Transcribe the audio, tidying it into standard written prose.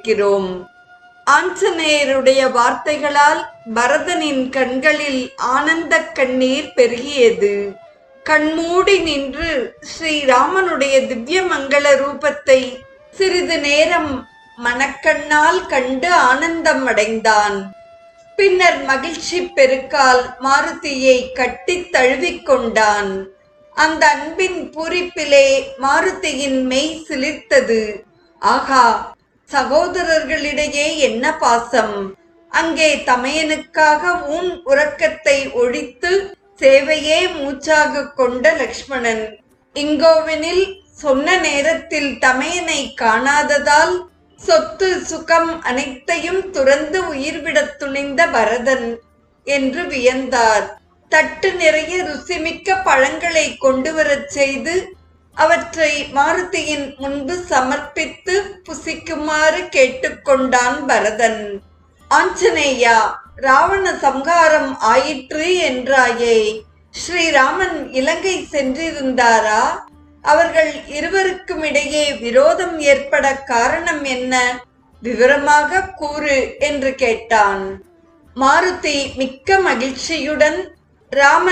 கேட்கிறோம். ஆஞ்சநேயருடைய வார்த்தைகளால் பரதனின் கண்களில் ஆனந்த கண்ணீர் பெருகியது. கண்மூடி நின்று ஸ்ரீராமனுடைய திவ்ய மங்கள ரூபத்தை சிறிது நேரம் மனக்கண்ணால் கண்டு ஆனந்தம் அடைந்தான். பின்னர் மகிழ்ச்சி பெருக்கால் மாருதியை கட்டி தழுவிக்கொண்டான். அந்த அன்பின் பூரிப்பிலே மாருதியின் மெய் சிலிர்த்தது. ஆகா, சகோதரர்களிடையே என்ன பாசம்! அங்கே தமையனுக்காக உறக்கத்தை ஒழித்து சேவையே மூச்சாக கொண்ட லக்ஷ்மணன். இங்கோவெனில் சொன்ன நேரத்தில் தமையனை காணாததால் சொத்து சுகம் அனைத்தையும் துறந்து உயிர்விடத் துணிந்த பரதன் என்று வியந்தார். தட்டு நிறைய ருசிமிக்க பழங்களை கொண்டு வரச் செய்து அவற்றை மாருதியின் முன்பு சமர்ப்பித்து புசிக்குமாறு கேட்டுக்கொண்டான் பரதன். ஆஞ்சநேயா, ராவண சம்ஹாரம் ஆயிற்று என்றாயே, ஸ்ரீராமன் இலங்கை சென்றிருந்தாரா? அவர்கள் இருவருக்கும் இடையே விரோதம் ஏற்பட காரணம் என்ன? விவரமாக கூறு என்று கேட்டான். மாருதி மிக்க மகிழ்ச்சியுடன் ராமன்